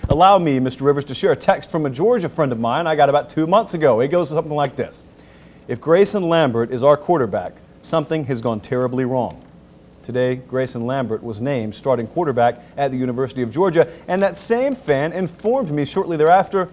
Allow me, Mr. Rivers, to share a text from a Georgia friend of mine I got about 2 months ago. It goes something like this. If Grayson Lambert is our quarterback, something has gone terribly wrong. Today, Grayson Lambert was named starting quarterback at the University of Georgia, and that same fan informed me shortly thereafter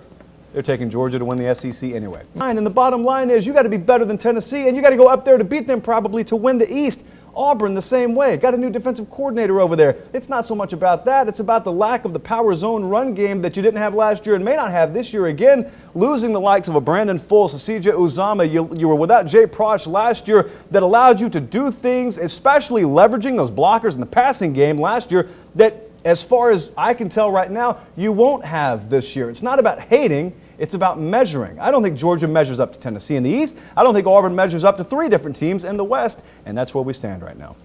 they're taking Georgia to win the SEC anyway. And the bottom line is you got to be better than Tennessee, and you got to go up there to beat them probably to win the East. Auburn the same way. Got a new defensive coordinator over there. It's not so much about that. It's about the lack of the power zone run game that you didn't have last year and may not have this year again. Losing the likes of a Brandon Fultz, a CJ Uzama. You were without Jay Prosch last year that allowed you to do things, especially leveraging those blockers in the passing game last year that, as far as I can tell right now, you won't have this year. It's not about hating. It's about measuring. I don't think Georgia measures up to Tennessee in the East. I don't think Auburn measures up to 3 different teams in the West, and that's where we stand right now.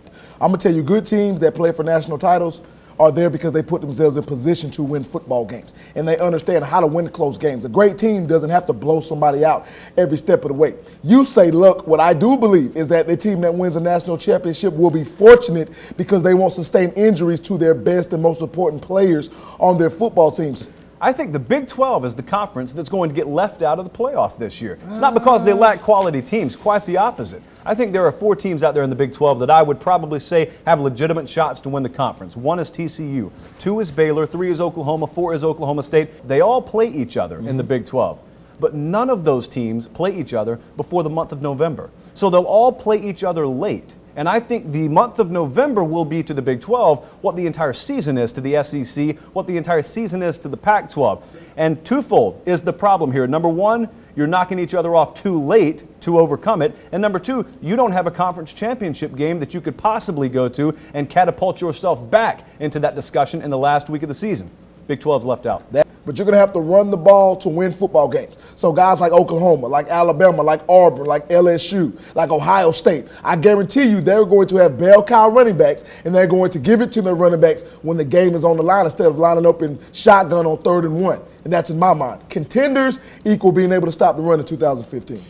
I'm going to tell you, good teams that play for national titles are there because they put themselves in position to win football games, and they understand how to win close games. A great team doesn't have to blow somebody out every step of the way. You say, look, what I do believe is that the team that wins a national championship will be fortunate because they won't sustain injuries to their best and most important players on their football teams. I think the Big 12 is the conference that's going to get left out of the playoff this year. It's not because they lack quality teams, quite the opposite. I think there are 4 teams out there in the Big 12 that I would probably say have legitimate shots to win the conference. 1 is TCU, 2 is Baylor, 3 is Oklahoma, 4 is Oklahoma State. They all play each other in the Big 12. But none of those teams play each other before the month of November. So they'll all play each other late. And I think the month of November will be to the Big 12 what the entire season is to the SEC, what the entire season is to the Pac-12. And twofold is the problem here. Number 1, you're knocking each other off too late to overcome it. And number 2, you don't have a conference championship game that you could possibly go to and catapult yourself back into that discussion in the last week of the season. Big 12's left out. But you're going to have to run the ball to win football games. So guys like Oklahoma, like Alabama, like Auburn, like LSU, like Ohio State, I guarantee you they're going to have bell cow running backs, and they're going to give it to their running backs when the game is on the line instead of lining up in shotgun on 3rd and 1. And that's in my mind. Contenders equal being able to stop the run in 2015.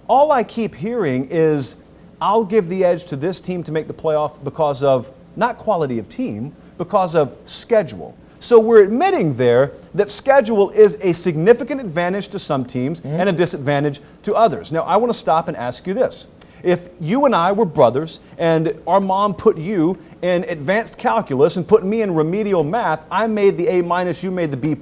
All I keep hearing is I'll give the edge to this team to make the playoff because of not quality of team, because of schedule. So we're admitting there that schedule is a significant advantage to some teams and a disadvantage to others. Now, I want to stop and ask you this. If you and I were brothers and our mom put you in advanced calculus and put me in remedial math, I made the A-, you made the B+,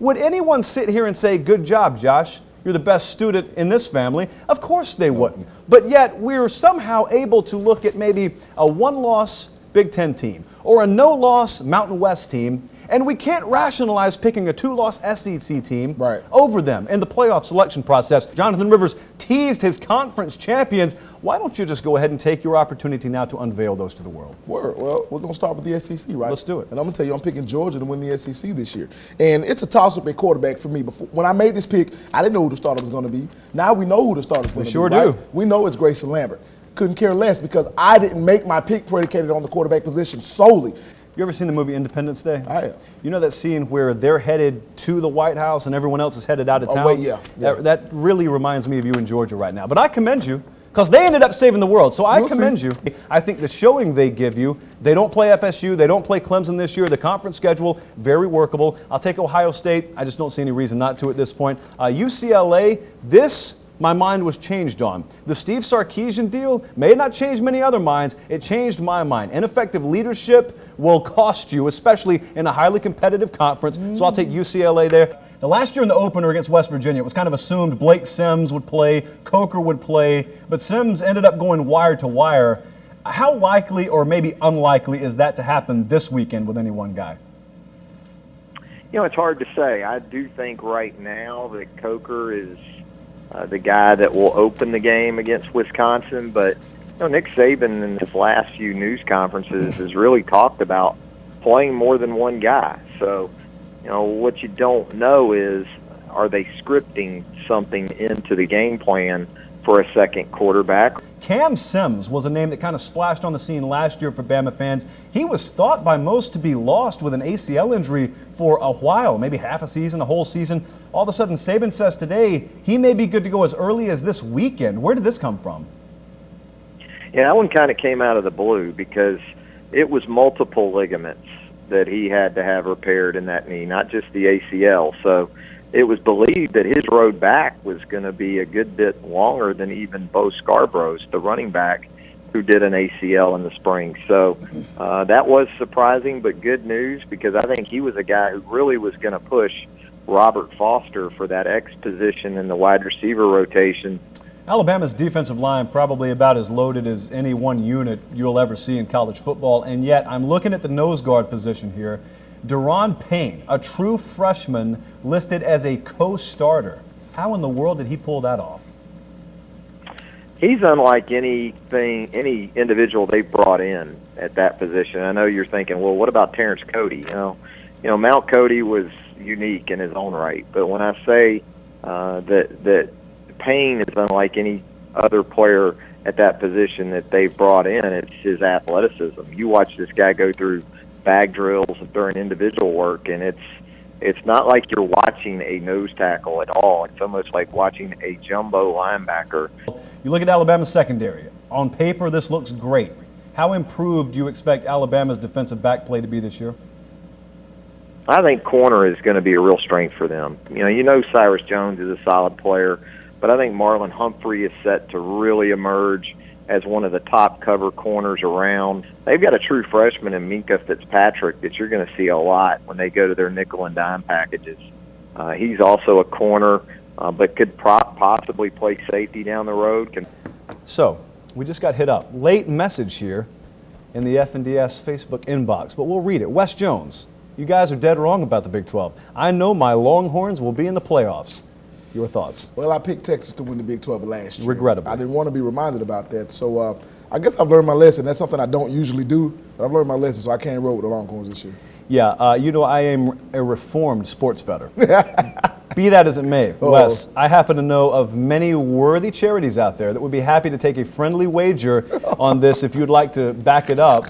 would anyone sit here and say, good job, Josh, you're the best student in this family? Of course they wouldn't. But yet we're somehow able to look at maybe a 1-loss Big Ten team or a no-loss Mountain West team, and we can't rationalize picking a 2-loss SEC team over them in the playoff selection process. Jonathan Rivers teased his conference champions. Why don't you just go ahead and take your opportunity now to unveil those to the world? Well, we're going to start with the SEC, right? Let's do it. And I'm going to tell you, I'm picking Georgia to win the SEC this year. And it's a toss-up at quarterback for me. When I made this pick, I didn't know who the starter was going to be. Now we know who the starter is going to be. We sure do. We know it's Grayson Lambert. Couldn't care less because I didn't make my pick predicated on the quarterback position solely. You ever seen the movie Independence Day? I have. You know that scene where they're headed to the White House and everyone else is headed out of town? Oh, wait, yeah. That really reminds me of you in Georgia right now. But I commend you because they ended up saving the world. So I commend you. I think the showing they give you, they don't play FSU, they don't play Clemson this year. The conference schedule, very workable. I'll take Ohio State. I just don't see any reason not to at this point. UCLA, my mind was changed on. The Steve Sarkisian deal may not change many other minds. It changed my mind. Ineffective leadership will cost you, especially in a highly competitive conference. So I'll take UCLA there. The last year in the opener against West Virginia, it was kind of assumed Blake Sims would play, Coker would play, but Sims ended up going wire to wire. How likely or maybe unlikely is that to happen this weekend with any one guy? You know, it's hard to say. I do think right now that Coker is the guy that will open the game against Wisconsin, but Nick Saban in his last few news conferences has really talked about playing more than one guy. So, what you don't know is, are they scripting something into the game plan for a second quarterback? Cam Sims was a name that kind of splashed on the scene last year for Bama fans. He was thought by most to be lost with an ACL injury for a while, maybe half a season, a whole season. All of a sudden, Saban says today he may be good to go as early as this weekend. Where did this come from? Yeah, that one kind of came out of the blue because it was multiple ligaments that he had to have repaired in that knee, not just the ACL. So it was believed that his road back was going to be a good bit longer than even Bo Scarborough's, the running back who did an ACL in the spring. So that was surprising, but good news, because I think he was a guy who really was going to push Robert Foster for that X position in the wide receiver rotation. Alabama's defensive line probably about as loaded as any one unit you'll ever see in college football, and yet I'm looking at the nose guard position here. Deron Payne, a true freshman, listed as a co-starter. How in the world did he pull that off? He's unlike any individual they brought in at that position. I know you're thinking, well, what about Terrence Cody? You know, Mount Cody was unique in his own right, but when I say that Payne is unlike any other player at that position that they've brought in, it's his athleticism. You watch this guy go through bag drills during individual work, and it's not like you're watching a nose tackle at all. It's almost like watching a jumbo linebacker. You look at Alabama's secondary. On paper, this looks great. How improved do you expect Alabama's defensive back play to be this year? I think corner is going to be a real strength for them. You know Cyrus Jones is a solid player, but I think Marlon Humphrey is set to really emerge as one of the top cover corners around. They've got a true freshman in Minkah Fitzpatrick that you're going to see a lot when they go to their nickel and dime packages. He's also a corner, but could possibly play safety down the road. So, we just got hit up. Late message here in the FNDS Facebook inbox, but we'll read it. Wes Jones, you guys are dead wrong about the Big 12. I know my Longhorns will be in the playoffs. Your thoughts? Well, I picked Texas to win the Big 12 last year. Regrettably. I didn't want to be reminded about that. So I guess I've learned my lesson. That's something I don't usually do, but I've learned my lesson, so I can't roll with the Longhorns this year. Yeah, I am a reformed sports bettor. Be that as it may, Wes, I happen to know of many worthy charities out there that would be happy to take a friendly wager on this if you'd like to back it up.